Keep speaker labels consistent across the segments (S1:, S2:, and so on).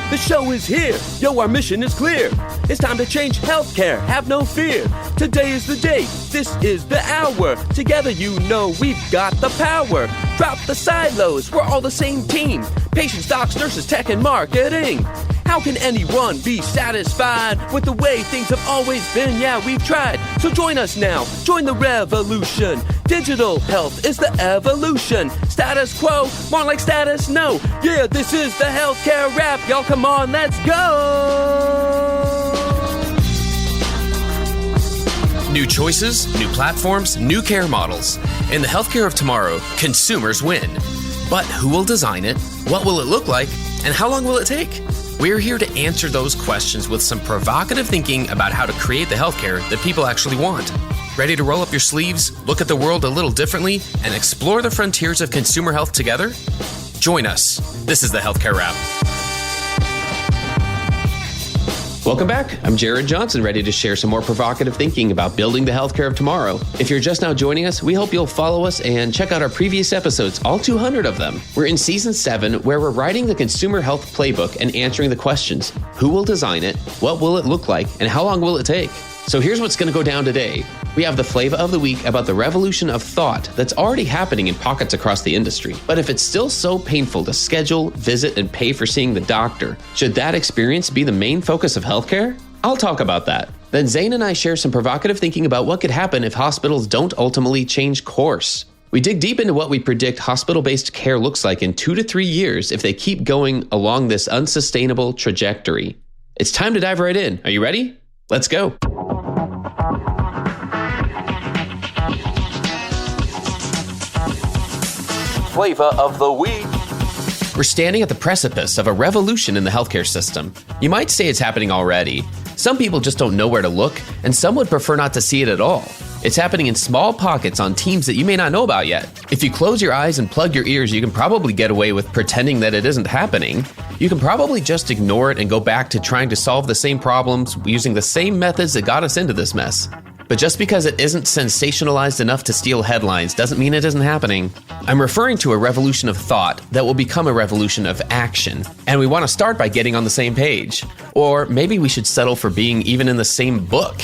S1: The show is here. Yo, our mission is clear. It's time to change healthcare. Have no fear. Today is the day. This is the hour. Together, you know we've got the power. Drop the silos. We're all the same team. Patients, docs, nurses, tech, and marketing. How can anyone be satisfied with the way things have always been? Yeah, we've tried. So join us now. Join the revolution. Digital health is the evolution. Status quo, more like status no. Yeah, this is the healthcare rap. Y'all come on, let's go.
S2: New choices, new platforms, new care models. In the healthcare of tomorrow, consumers win. But who will design it? What will it look like? And how long will it take? We're here to answer those questions with some provocative thinking about how to create the healthcare that people actually want. Ready to roll up your sleeves, look at the world a little differently, and explore the frontiers of consumer health together? Join us. This is the Healthcare Wrap. Welcome back. I'm Jared Johnson, ready to share some more provocative thinking about building the healthcare of tomorrow. If you're just now joining us, we hope you'll follow us and check out our previous episodes, all 200 of them. We're in season 7, where we're writing the consumer health playbook and answering the questions: who will design it, what will it look like, and how long will it take? So here's what's going to go down today. We have the Flava of the week about the revolution of thought that's already happening in pockets across the industry. But if it's still so painful to schedule, visit, and pay for seeing the doctor, should that experience be the main focus of healthcare? I'll talk about that. Then Zain and I share some provocative thinking about what could happen if hospitals don't ultimately change course. We dig deep into what we predict hospital-based care looks like in 2 to 3 years if they keep going along this unsustainable trajectory. It's time to dive right in. Are you ready? Let's go. Flava of the week. We're standing at the precipice of a revolution in the healthcare system. You might say it's happening already. Some people just don't know where to look, and some would prefer not to see it at all. It's happening in small pockets on teams that you may not know about yet. If you close your eyes and plug your ears, you can probably get away with pretending that it isn't happening. You can probably just ignore it and go back to trying to solve the same problems using the same methods that got us into this mess. But just because it isn't sensationalized enough to steal headlines doesn't mean it isn't happening. I'm referring to a revolution of thought that will become a revolution of action. And we want to start by getting on the same page. Or maybe we should settle for being even in the same book.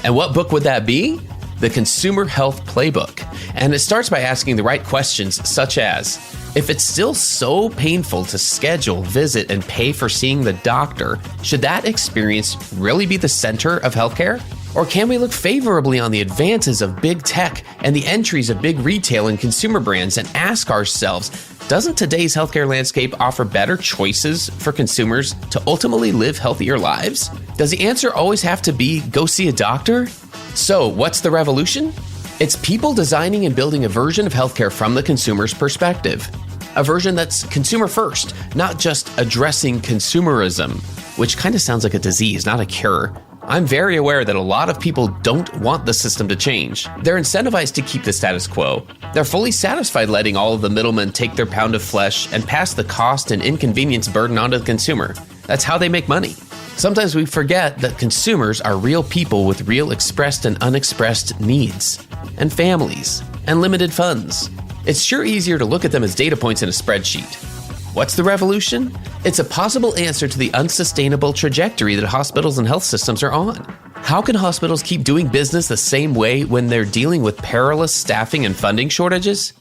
S2: And what book would that be? The Consumer Health Playbook. And it starts by asking the right questions, such as, if it's still so painful to schedule, visit, and pay for seeing the doctor, should that experience really be the center of healthcare? Or can we look favorably on the advances of big tech and the entries of big retail and consumer brands and ask ourselves, doesn't today's healthcare landscape offer better choices for consumers to ultimately live healthier lives? Does the answer always have to be go see a doctor? So what's the revolution? It's people designing and building a version of healthcare from the consumer's perspective. A version that's consumer first, not just addressing consumerism, which kind of sounds like a disease, not a cure. I'm very aware that a lot of people don't want the system to change. They're incentivized to keep the status quo. They're fully satisfied letting all of the middlemen take their pound of flesh and pass the cost and inconvenience burden onto the consumer. That's how they make money. Sometimes we forget that consumers are real people with real expressed and unexpressed needs, and families, and limited funds. It's sure easier to look at them as data points in a spreadsheet. What's the revolution? It's a possible answer to the unsustainable trajectory that hospitals and health systems are on. How can hospitals keep doing business the same way when they're dealing with perilous staffing and funding shortages?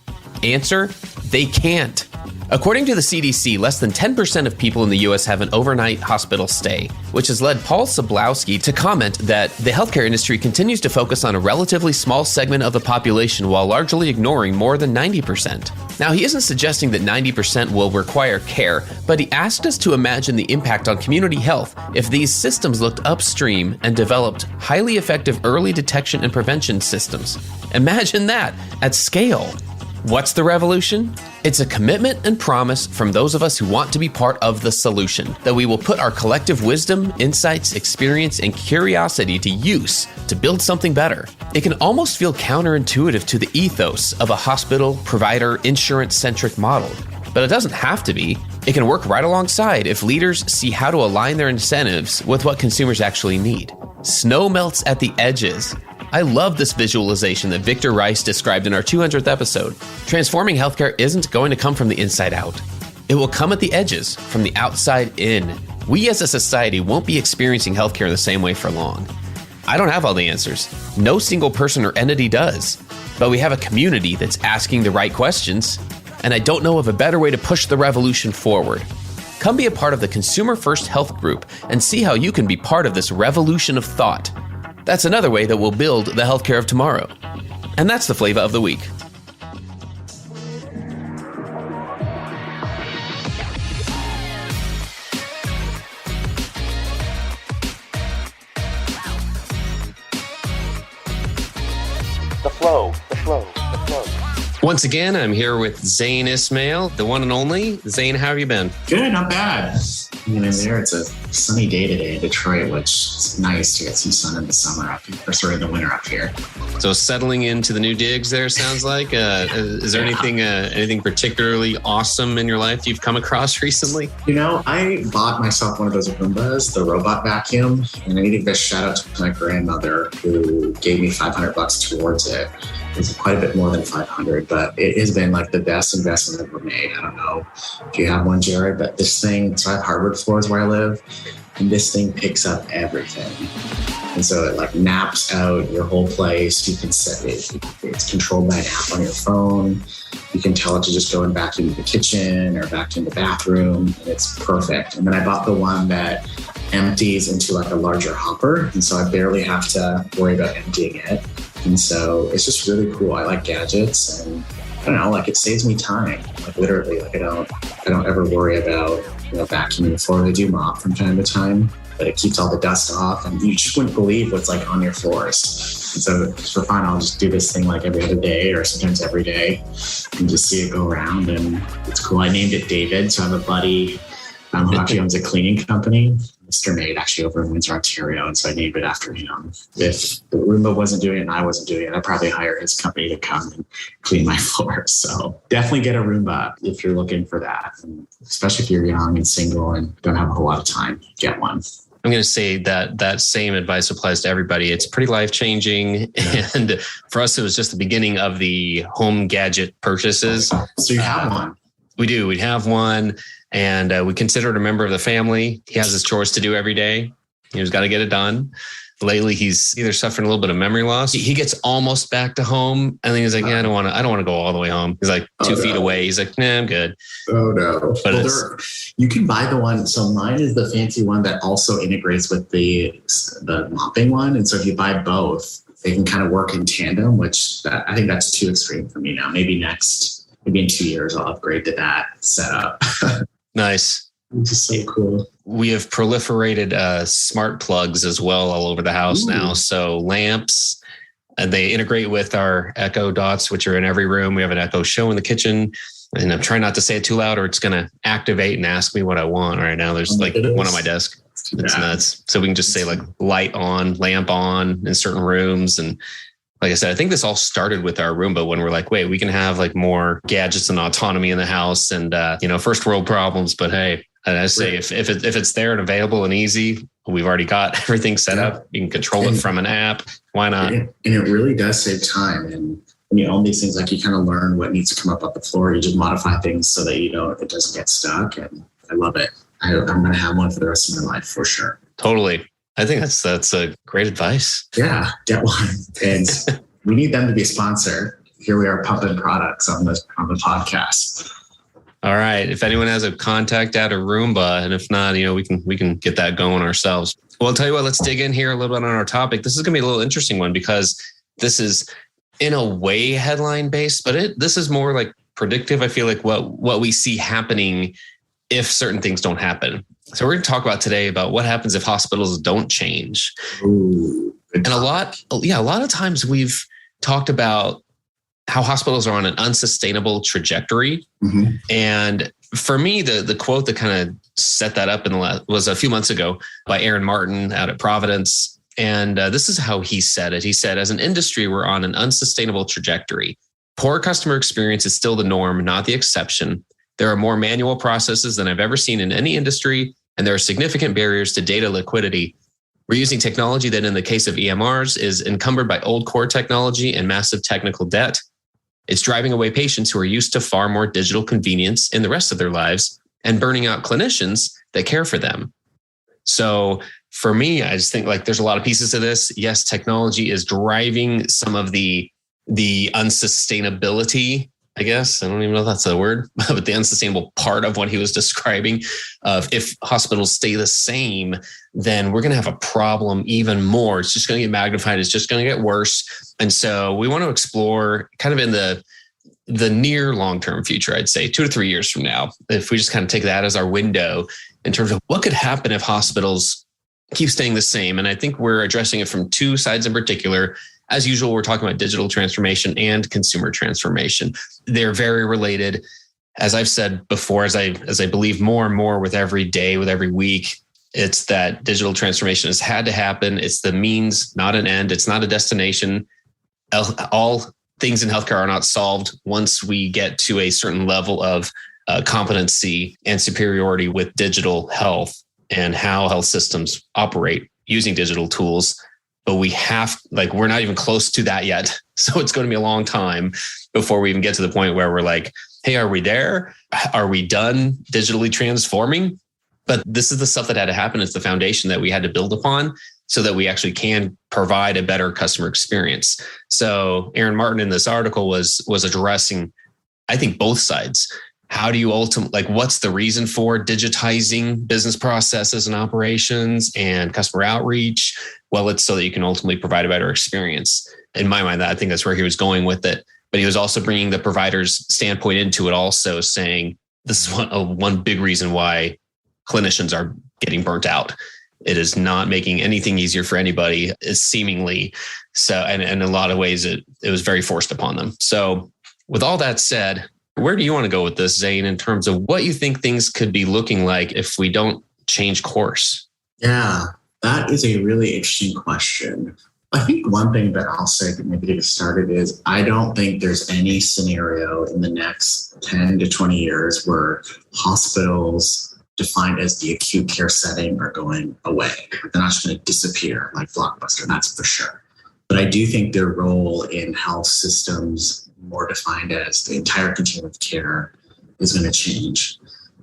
S2: Answer: they can't. According to the CDC, less than 10% of people in the US have an overnight hospital stay, which has led Paul Soblowski to comment that the healthcare industry continues to focus on a relatively small segment of the population while largely ignoring more than 90%. Now, he isn't suggesting that 90% will require care, but he asked us to imagine the impact on community health if these systems looked upstream and developed highly effective early detection and prevention systems. Imagine that at scale. What's the revolution? It's a commitment and promise from those of us who want to be part of the solution, that we will put our collective wisdom, insights, experience, and curiosity to use to build something better. It can almost feel counterintuitive to the ethos of a hospital, provider, insurance-centric model, but it doesn't have to be. It can work right alongside if leaders see how to align their incentives with what consumers actually need. Snow melts at the edges. I love this visualization that Victor Rice described in our 200th episode. Transforming healthcare isn't going to come from the inside out. It will come at the edges, from the outside in. we as a society won't be experiencing healthcare the same way for long. I don't have all the answers. No single person or entity does. But we have a community that's asking the right questions, and I don't know of a better way to push the revolution forward. Come be a part of the Consumer First Health Group and see how you can be part of this revolution of thought. That's another way that we'll build the healthcare of tomorrow. And that's the Flava of the Week.
S1: The flow.
S2: Once again, I'm here with Zain Ismail, the one and only. Zain, how have you been?
S3: Good, not bad. Hanging in there. It's a sunny day today in Detroit, which is nice to get some sun in the summer up here, or sorry, in the winter up here.
S2: So settling into the new digs there, sounds like. Is there anything particularly awesome in your life you've come across recently?
S3: You know, I bought myself one of those Roombas, the robot vacuum, and I need to give a shout out to my grandmother who gave me $500 towards it. It's quite a bit more than 500, but it has been like the best investment I've ever made. I don't know if you have one, Jared, but this thing, so I have hardwood floors where I live, and this thing picks up everything. And so it like maps out your whole place. You can set it, it's controlled by an app on your phone. You can tell it to just go and vacuum the kitchen or vacuum the bathroom, and it's perfect. And then I bought the one that empties into like a larger hopper, and so I barely have to worry about emptying it. And so it's just really cool. I like gadgets, and I don't know, like it saves me time. Like literally, like I don't ever worry about, vacuuming the floor. I do mop from time to time, but it keeps all the dust off, and you just wouldn't believe what's like on your floors. And so for fun, I'll just do this thing like every other day or sometimes every day and just see it go around, and it's cool. I named it David. So I have a buddy who actually owns a cleaning company, Mr. Made, actually over in Windsor, Ontario. And so I named it after him. If the Roomba wasn't doing it and I wasn't doing it, I'd probably hire his company to come and clean my floors. So definitely get a Roomba if you're looking for that. And especially if you're young and single and don't have a whole lot of time, get one.
S2: I'm going to say that same advice applies to everybody. It's pretty life-changing. Yeah. And for us, it was just the beginning of the home gadget purchases.
S3: So you have one?
S2: We do. We have one. And we consider it a member of the family. He has his chores to do every day. He's got to get it done. Lately, he's either suffering a little bit of memory loss. He gets almost back to home, and then he's like, "Yeah, I don't want to go all the way home." He's like 2 feet away. He's like, "Nah, I'm good."
S3: Oh no! But you can buy the one. So mine is the fancy one that also integrates with the mopping one, and so if you buy both, they can kind of work in tandem. Which I think that's too extreme for me now. Maybe in 2 years, I'll upgrade to that setup.
S2: Nice.
S3: Which is so cool.
S2: We have proliferated smart plugs as well all over the house now. So lamps, and they integrate with our Echo Dots, which are in every room. We have an Echo Show in the kitchen, and I'm trying not to say it too loud or it's going to activate and ask me what I want right now. There's like one on my desk. It's nuts. So we can just say like light on, lamp on in certain rooms. And like I said, I think this all started with our Roomba when we're like, wait, we can have like more gadgets and autonomy in the house and, first world problems. But hey, I say if it's there and available and easy, we've already got everything set up. You can control it from an app. Why not?
S3: And it really does save time. And when you own these things, like you kind of learn what needs to come up the floor. You just modify things so that it doesn't get stuck. And I love it. I'm going to have one for the rest of my life for sure.
S2: Totally. I think that's a great advice.
S3: Yeah, get one. And we need them to be a sponsor. Here we are pumping products on the podcast.
S2: All right. If anyone has a contact at a Roomba, and if not, we can get that going ourselves. Well, I'll tell you what, let's dig in here a little bit on our topic. This is going to be a little interesting one because this is in a way headline based, but this is more like predictive. I feel like what we see happening if certain things don't happen. So we're going to talk about today about what happens if hospitals don't change.
S3: Ooh,
S2: and a lot of times we've talked about how hospitals are on an unsustainable trajectory. Mm-hmm. And for me, the quote that kind of set that up was a few months ago by Aaron Martin out at Providence. And this is how he said it. He said, as an industry, we're on an unsustainable trajectory. Poor customer experience is still the norm, not the exception. There are more manual processes than I've ever seen in any industry, and there are significant barriers to data liquidity. We're using technology that in the case of EMRs is encumbered by old core technology and massive technical debt. It's driving away patients who are used to far more digital convenience in the rest of their lives and burning out clinicians that care for them. So for me, I just think like there's a lot of pieces to this. Yes, technology is driving some of the unsustainability, I guess. I don't even know if that's a word, but the unsustainable part of what he was describing of if hospitals stay the same, then we're going to have a problem even more. It's just going to get magnified. It's just going to get worse. And so we want to explore kind of in the near long-term future, I'd say 2 to 3 years from now, if we just kind of take that as our window in terms of what could happen if hospitals keep staying the same. And I think we're addressing it from two sides in particular. As usual, we're talking about digital transformation and consumer transformation. They're very related. As I've said before, as I believe more and more with every day, with every week, it's that digital transformation has had to happen. It's the means, not an end. It's not a destination. All things in healthcare are not solved once we get to a certain level of competency and superiority with digital health and how health systems operate using digital tools. But we're not even close to that yet. So it's going to be a long time before we even get to the point where we're like, hey, are we there? Are we done digitally transforming? But this is the stuff that had to happen. It's the foundation that we had to build upon so that we actually can provide a better customer experience. So Aaron Martin in this article was addressing, I think, both sides. How do you ultimately, what's the reason for digitizing business processes and operations and customer outreach? Well, it's so that you can ultimately provide a better experience. In my mind, I think that's where he was going with it. But he was also bringing the provider's standpoint into it, also saying this is one big reason why clinicians are getting burnt out. It is not making anything easier for anybody, seemingly. So, and in a lot of ways, it was very forced upon them. So with all that said, where do you want to go with this, Zain, in terms of what you think things could be looking like if we don't change course?
S3: Yeah, that is a really interesting question. I think one thing that I'll say to maybe get started is I don't think there's any scenario in the next 10 to 20 years where hospitals defined as the acute care setting are going away. They're not just going to disappear like Blockbuster, that's for sure. But I do think their role in health systems, more defined as the entire continuum of care, is going to change.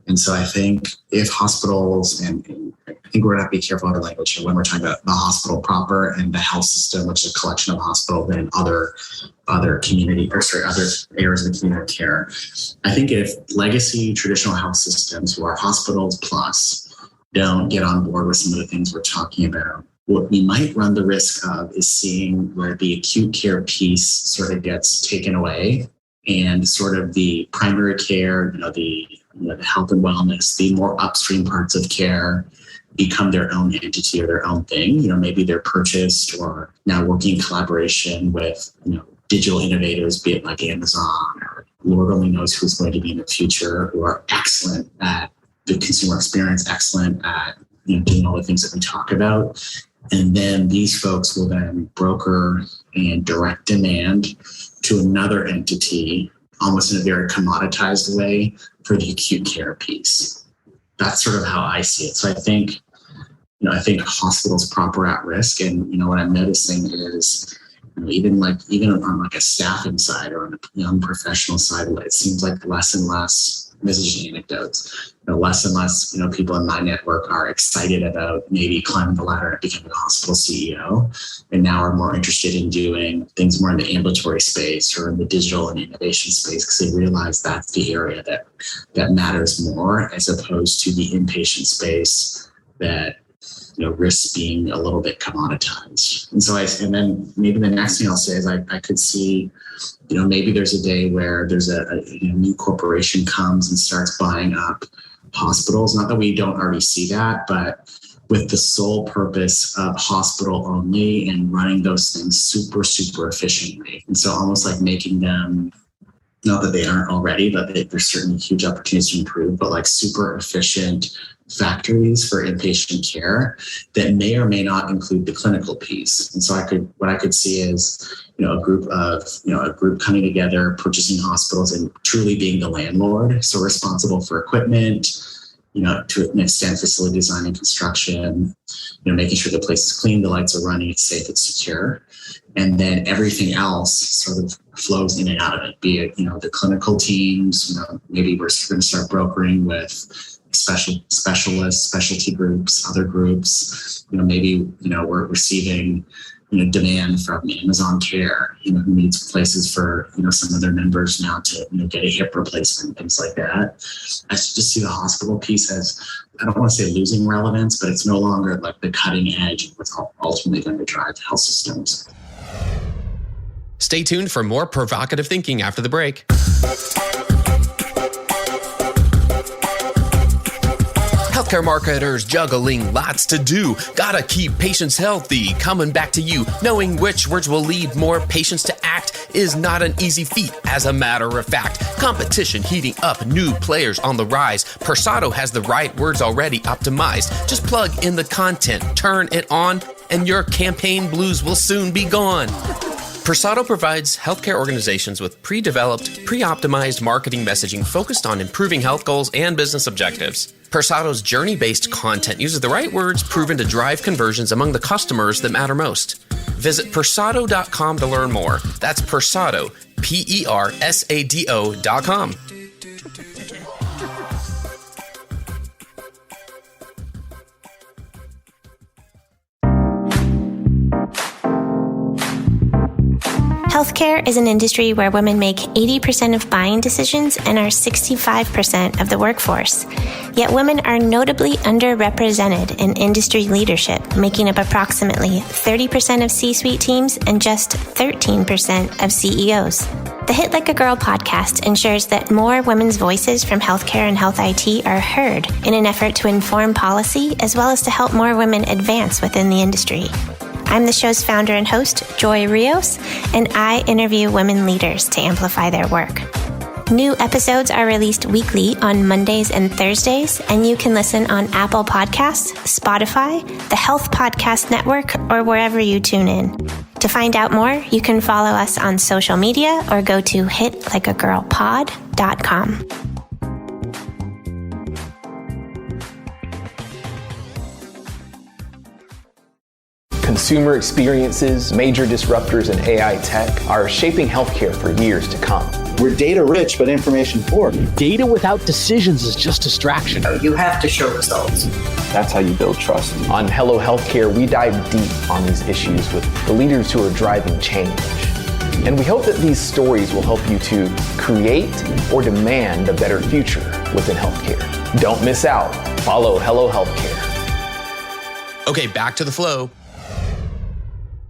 S3: And so I think if hospitals, and I think we're going to have to be careful with the language here when we're talking about the hospital proper and the health system, which is a collection of hospitals and other community, other areas of the community of care. I think if legacy traditional health systems who are hospitals plus don't get on board with some of the things we're talking about, what we might run the risk of is seeing where the acute care piece sort of gets taken away and sort of the primary care, the health and wellness, the more upstream parts of care become their own entity or their own thing. Maybe they're purchased or now working in collaboration with, digital innovators, be it like Amazon or Lord only knows who's going to be in the future, who are excellent at the consumer experience, excellent at doing all the things that we talk about. And then these folks will then broker and direct demand to another entity, almost in a very commoditized way, for the acute care piece. That's sort of how I see it. So I think hospitals proper at risk. And, what I'm noticing is, even on a staffing side or on a young professional side, it seems like less and less, this is just anecdotes, less and less, people in my network are excited about maybe climbing the ladder and becoming a hospital CEO, and now are more interested in doing things more in the ambulatory space or in the digital and innovation space because they realize that's the area that matters more, as opposed to the inpatient space that risks being a little bit commoditized. And then maybe the next thing I'll say is I could see, maybe there's a day where there's a new corporation comes and starts buying up hospitals. Not that we don't already see that, but with the sole purpose of hospital only and running those things super, super efficiently. And so almost like making them, not that they aren't already, but there's certainly huge opportunities to improve, but like super efficient factories for inpatient care that may or may not include the clinical piece. And so what I could see is, a group coming together, purchasing hospitals and truly being the landlord. So responsible for equipment, to an extent, facility design and construction, making sure the place is clean, the lights are running, it's safe, it's secure. And then everything else sort of flows in and out of it, be it, the clinical teams, maybe we're going to start brokering with specialists, specialty groups, other groups. Maybe we're receiving demand from Amazon Care, who needs places for some of their members now to get a hip replacement, things like that. I just see the hospital piece as, I don't want to say losing relevance, but it's no longer like the cutting edge of what's ultimately going to drive health systems.
S2: Stay tuned for more provocative thinking after the break. Healthcare marketers juggling lots to do. Gotta keep patients healthy. Coming back to you. Knowing which words will lead more patients to act is not an easy feat. As a matter of fact, competition heating up, new players on the rise. Persado has the right words already optimized. Just plug in the content, turn it on, and your campaign blues will soon be gone. Persado provides healthcare organizations with pre-developed, pre-optimized marketing messaging focused on improving health goals and business objectives. Persado's journey-based content uses the right words proven to drive conversions among the customers that matter most. Visit persado.com to learn more. That's Persado, Persado.com.
S4: Healthcare is an industry where women make 80% of buying decisions and are 65% of the workforce. Yet women are notably underrepresented in industry leadership, making up approximately 30% of C-suite teams and just 13% of CEOs. The Hit Like a Girl podcast ensures that more women's voices from healthcare and health IT are heard in an effort to inform policy as well as to help more women advance within the industry. I'm the show's founder and host, Joy Rios, and I interview women leaders to amplify their work. New episodes are released weekly on Mondays and Thursdays, and you can listen on Apple Podcasts, Spotify, the Health Podcast Network, or wherever you tune in. To find out more, you can follow us on social media or go to hitlikeagirlpod.com.
S5: Consumer experiences, major disruptors in AI tech are shaping healthcare for years to come.
S6: We're data rich, but information poor.
S7: Data without decisions is just distraction.
S8: You have to show results.
S5: That's how you build trust. On Hello Healthcare, we dive deep on these issues with the leaders who are driving change. And we hope that these stories will help you to create or demand a better future within healthcare. Don't miss out. Follow Hello Healthcare.
S2: Okay, back to the flow.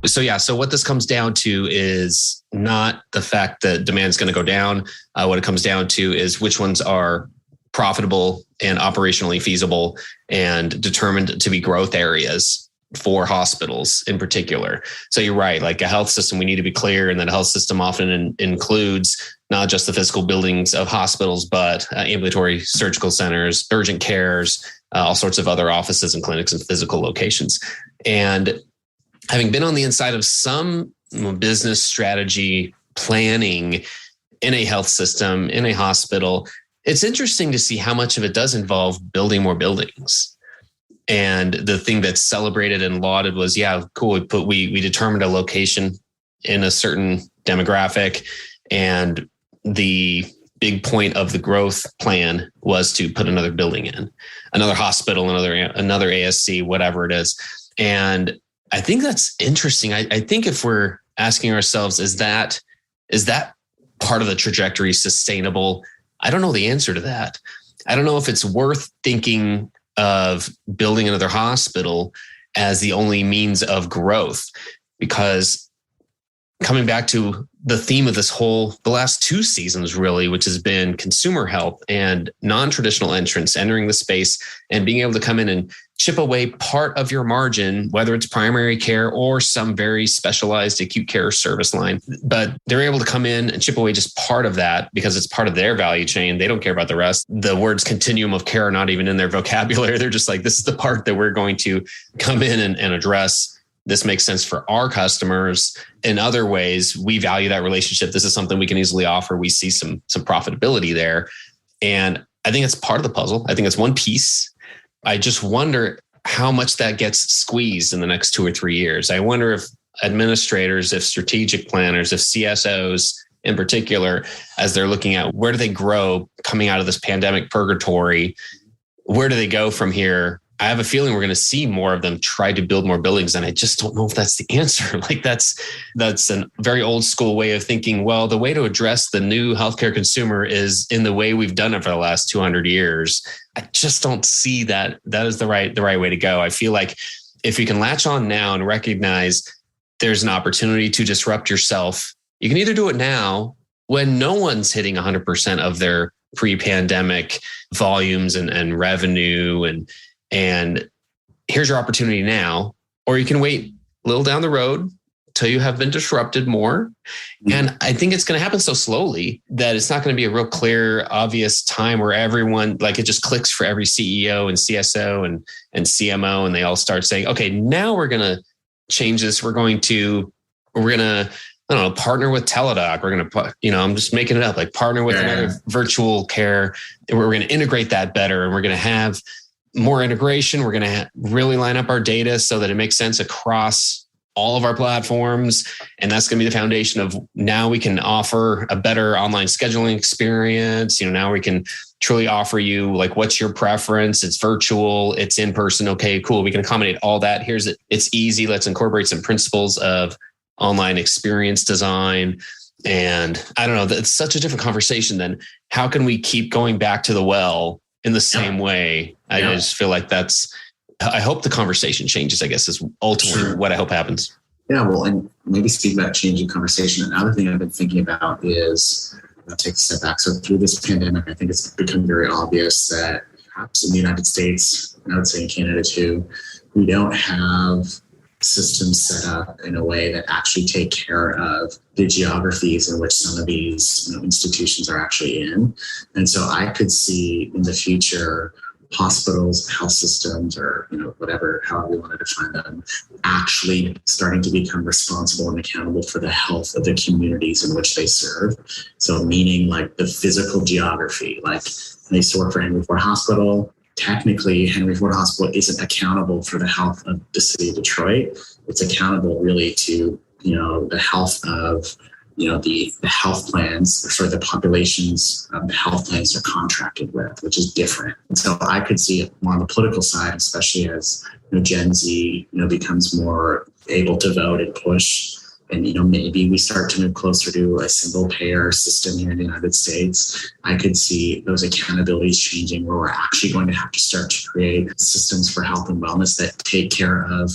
S2: So what this comes down to is not the fact that demand is going to go down. What it comes down to is which ones are profitable and operationally feasible and determined to be growth areas for hospitals in particular. So you're right, like a health system, we need to be clear, and that a health system often includes not just the physical buildings of hospitals, but ambulatory surgical centers, urgent cares, all sorts of other offices and clinics and physical locations. And having been on the inside of some business strategy planning in a health system, in a hospital, it's interesting to see how much of it does involve building more buildings. And the thing that's celebrated and lauded was, yeah, cool. We determined a location in a certain demographic, and the big point of the growth plan was to put another building in, another hospital, another ASC, whatever it is. And I think that's interesting. I think if we're asking ourselves, is that part of the trajectory sustainable? I don't know the answer to that. I don't know if it's worth thinking of building another hospital as the only means of growth, because coming back to the theme of the last two seasons really, which has been consumer health and non-traditional entrants entering the space and being able to come in and chip away part of your margin, whether it's primary care or some very specialized acute care service line. But they're able to come in and chip away just part of that because it's part of their value chain. They don't care about the rest. The words continuum of care are not even in their vocabulary. They're just like, this is the part that we're going to come in and address. This makes sense for our customers. In other ways, we value that relationship. This is something we can easily offer. We see some profitability there. And I think it's part of the puzzle. I think it's one piece. I just wonder how much that gets squeezed in the next 2 or 3 years. I wonder if administrators, if strategic planners, if CSOs in particular, as they're looking at where do they grow coming out of this pandemic purgatory, where do they go from here? I have a feeling we're going to see more of them try to build more buildings. And I just don't know if that's the answer. Like that's a very old school way of thinking. Well, the way to address the new healthcare consumer is in the way we've done it for the last 200 years. I just don't see that is the right way to go. I feel like if you can latch on now and recognize there's an opportunity to disrupt yourself, you can either do it now when no one's hitting 100% of their pre-pandemic volumes and revenue and here's your opportunity now, or you can wait a little down the road till you have been disrupted more. And I think it's going to happen so slowly that it's not going to be a real clear, obvious time where everyone, like it just clicks for every CEO and CSO and CMO, and they all start saying, okay, now we're going to change this. We're going to, I don't know, partner with Teladoc. We're going to, I'm just making it up, like partner with another virtual care. And we're going to integrate that better. And we're going to have more integration. We're going to really line up our data so that it makes sense across all of our platforms. And that's going to be the foundation of now we can offer a better online scheduling experience. Now we can truly offer you like, what's your preference? It's virtual, it's in person. Okay, cool. We can accommodate all that. Here's it. It's easy. Let's incorporate some principles of online experience design. And I don't know, it's such a different conversation than how can we keep going back to the well in the same way. I just feel like I hope the conversation changes, I guess, is ultimately what I hope happens.
S3: Yeah, well, and maybe speaking about changing conversation, another thing I've been thinking about is, I'll take a step back. So through this pandemic, I think it's become very obvious that perhaps in the United States, and I would say in Canada too, we don't have systems set up in a way that actually take care of the geographies in which some of these institutions are actually in. And so I could see in the future hospitals, health systems, or whatever, however you want to define them, actually starting to become responsible and accountable for the health of the communities in which they serve. So meaning like the physical geography, like I used to work for Henry Ford Hospital. Technically, Henry Ford Hospital isn't accountable for the health of the city of Detroit. It's accountable really to, the health of, the health plans for the populations the health plans are contracted with, which is different. And so I could see it more on the political side, especially as Gen Z, becomes more able to vote and push. And, maybe we start to move closer to a single payer system here in the United States. I could see those accountabilities changing where we're actually going to have to start to create systems for health and wellness that take care of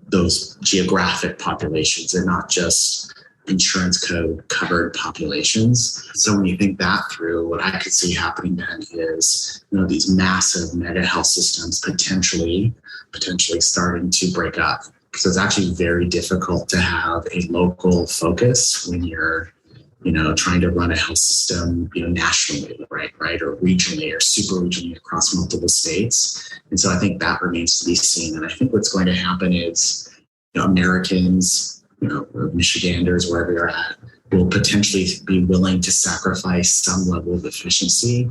S3: those geographic populations and not just insurance code covered populations. So when you think that through, what I could see happening then is, these massive mega health systems potentially starting to break up. So it's actually very difficult to have a local focus when you're, trying to run a health system, nationally, right, or regionally or super regionally across multiple states. And so I think that remains to be seen. And I think what's going to happen is, Americans, or Michiganders, wherever you're at, will potentially be willing to sacrifice some level of efficiency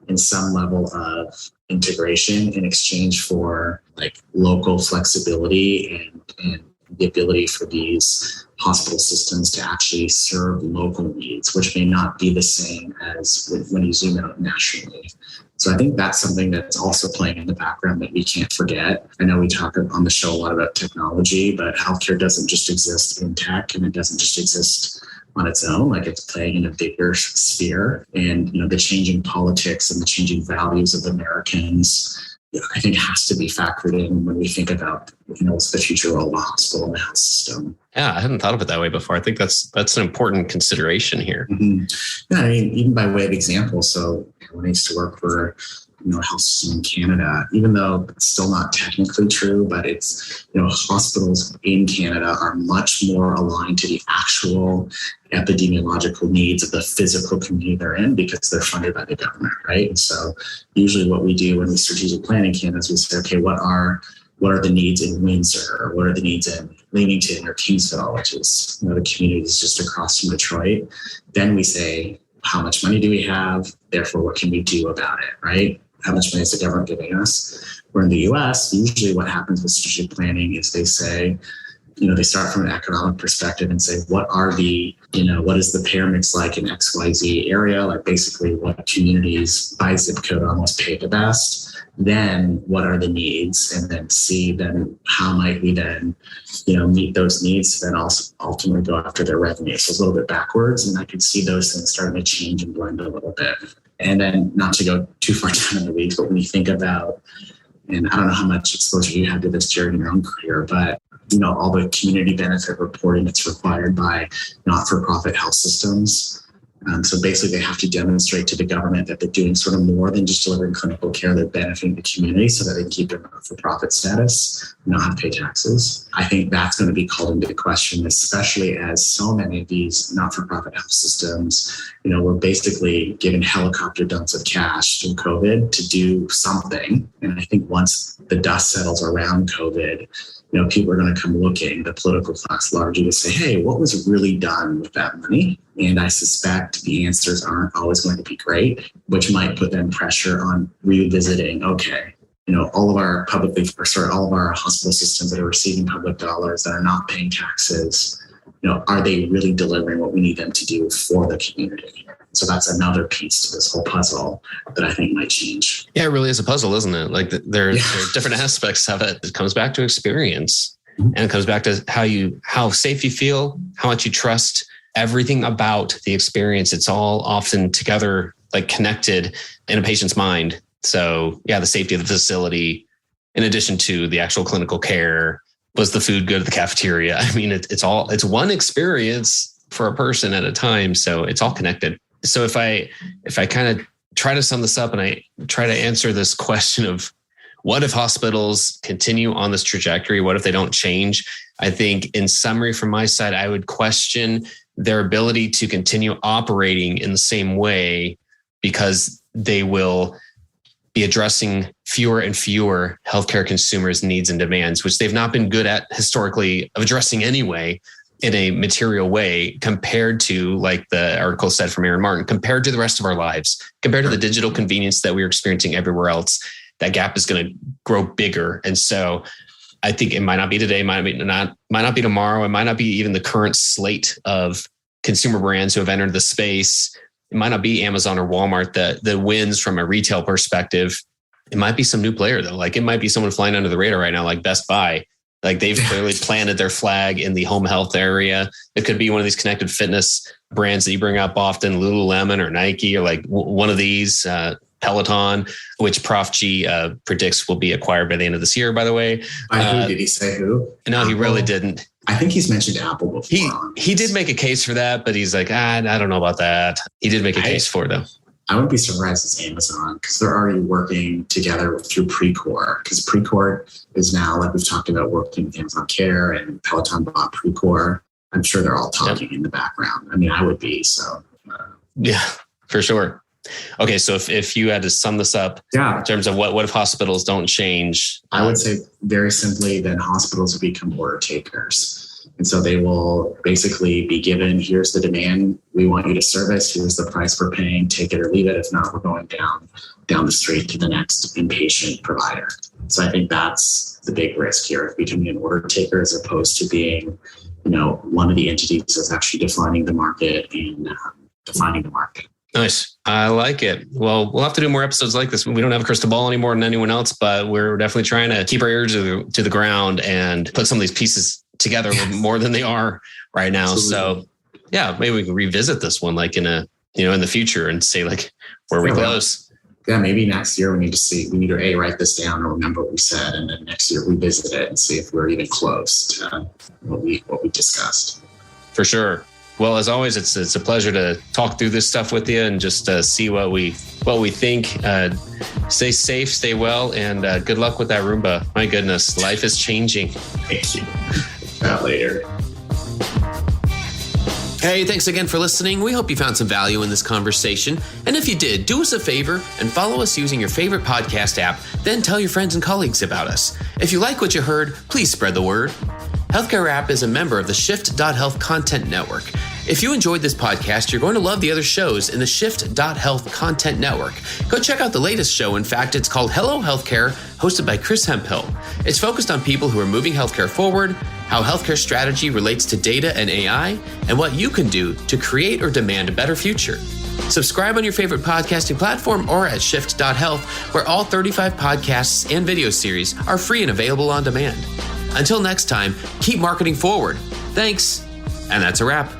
S3: and some level of integration in exchange for like local flexibility and the ability for these hospital systems to actually serve local needs, which may not be the same as when you zoom out nationally. So I think that's something that's also playing in the background that we can't forget. I know we talk on the show a lot about technology, but healthcare doesn't just exist in tech, and it doesn't just exist on its own. Like, it's playing in a bigger sphere. And, the changing politics and the changing values of Americans, I think has to be factored in when we think about, what's the future role of the hospital and the health system.
S2: Yeah, I hadn't thought of it that way before. I think that's an important consideration here.
S3: Mm-hmm. Yeah, I mean, even by way of example, so when I used to work for, a health system in Canada, even though it's still not technically true, but it's, hospitals in Canada are much more aligned to the actual epidemiological needs of the physical community they're in because they're funded by the government, right? And so usually what we do when we strategic plan in Canada is we say, okay, what are the needs in Windsor, or what are the needs in Leamington or Kingsville, which is, the communities just across from Detroit. Then we say, how much money do we have? Therefore, what can we do about it, right? How much money is the government giving us? Where in the US, usually what happens with strategic planning is they say, they start from an economic perspective and say, what is the payer mix like in XYZ area? Like basically what communities by zip code almost pay the best. Then what are the needs? And then see then how might we then, meet those needs, then also ultimately go after their revenue. So it's a little bit backwards. And I could see those things starting to change and blend a little bit. And then not to go too far down in the weeds, but when you think about, and I don't know how much exposure you had to this, Jared, in your own career, but all the community benefit reporting that's required by not-for-profit health systems. So basically they have to demonstrate to the government that they're doing sort of more than just delivering clinical care. They're benefiting the community so that they can keep their not-for-profit status and not have to pay taxes. I think that's going to be called into question, especially as so many of these not-for-profit health systems, were basically given helicopter dumps of cash through COVID to do something. And I think once the dust settles around COVID, people are going to come looking, the political class largely, to say, hey, what was really done with that money? And I suspect the answers aren't always going to be great, which might put then pressure on revisiting, okay, all of our hospital systems that are receiving public dollars that are not paying taxes, are they really delivering what we need them to do for the community? So that's another piece to this whole puzzle that I think might change.
S2: Yeah, it really is a puzzle, isn't it? Like there are different aspects of it. It comes back to experience, and it comes back to how safe you feel, how much you trust everything about the experience. It's all often together, like connected in a patient's mind. So yeah, the safety of the facility, in addition to the actual clinical care, was the food good at the cafeteria? I mean, it's one experience for a person at a time. So it's all connected. So if I kind of try to sum this up and I try to answer this question of what if hospitals continue on this trajectory? What if they don't change? I think in summary from my side, I would question their ability to continue operating in the same way because they will be addressing fewer and fewer healthcare consumers' needs and demands, which they've not been good at historically of addressing anyway, in a material way, compared to, like the article said from Aaron Martin, compared to the rest of our lives, compared to the digital convenience that we're experiencing everywhere else, that gap is going to grow bigger. And so I think it might not be today, might not be tomorrow. It might not be even the current slate of consumer brands who have entered the space. It might not be Amazon or Walmart that wins from a retail perspective. It might be some new player though. Like it might be someone flying under the radar right now, like Best Buy. Like they've clearly planted their flag in the home health area. It could be one of these connected fitness brands that you bring up often, Lululemon or Nike, or like one of these, Peloton, which Prof G predicts will be acquired by the end of this year, by the way.
S3: Who did he say who?
S2: No, Apple? He really didn't.
S3: I think he's mentioned Apple before.
S2: He did make a case for that, but he's like, I don't know about that. He did make a case for it though.
S3: I wouldn't be surprised it's Amazon because they're already working together through Precor, because Precor is now, like we've talked about, working with Amazon Care, and Peloton bought Precor. I'm sure they're all talking in the background. I mean, I would be. So
S2: yeah, for sure. Okay, so if you had to sum this up in terms of what if hospitals don't change?
S3: I would say very simply, then hospitals will become order takers. And so they will basically be given, here's the demand we want you to service, here's the price we're paying, take it or leave it. If not, we're going down the street to the next inpatient provider. So I think that's the big risk here, of becoming an order taker as opposed to being, one of the entities that's actually defining the market and defining the market.
S2: Nice. I like it. Well, we'll have to do more episodes like this. We don't have a crystal ball anymore than anyone else, but we're definitely trying to keep our ears to the ground and put some of these pieces together more than they are right now. Absolutely. So yeah, maybe we can revisit this one like in the future and say like, where we close.
S3: Yeah, maybe next year we need to write this down or remember what we said, and then next year revisit it and see if we're even close to what we discussed.
S2: For sure. Well, as always, it's a pleasure to talk through this stuff with you and just see what we think. Stay safe, stay well, and good luck with that Roomba. My goodness, life is changing.
S3: Thank you. Chat later.
S1: Hey, thanks again for listening. We hope you found some value in this conversation. And if you did, do us a favor and follow us using your favorite podcast app. Then tell your friends and colleagues about us. If you like what you heard, please spread the word. Healthcare App is a member of the Shift.Health Content Network. If you enjoyed this podcast, you're going to love the other shows in the Shift.Health Content Network. Go check out the latest show. In fact, it's called Hello Healthcare, hosted by Chris Hemphill. It's focused on people who are moving healthcare forward,
S2: how healthcare strategy relates to data and AI, and what you can do to create or demand a better future. Subscribe on your favorite podcasting platform or at shift.health, where all 35 podcasts and video series are free and available on demand. Until next time, keep marketing forward. Thanks. And that's a wrap.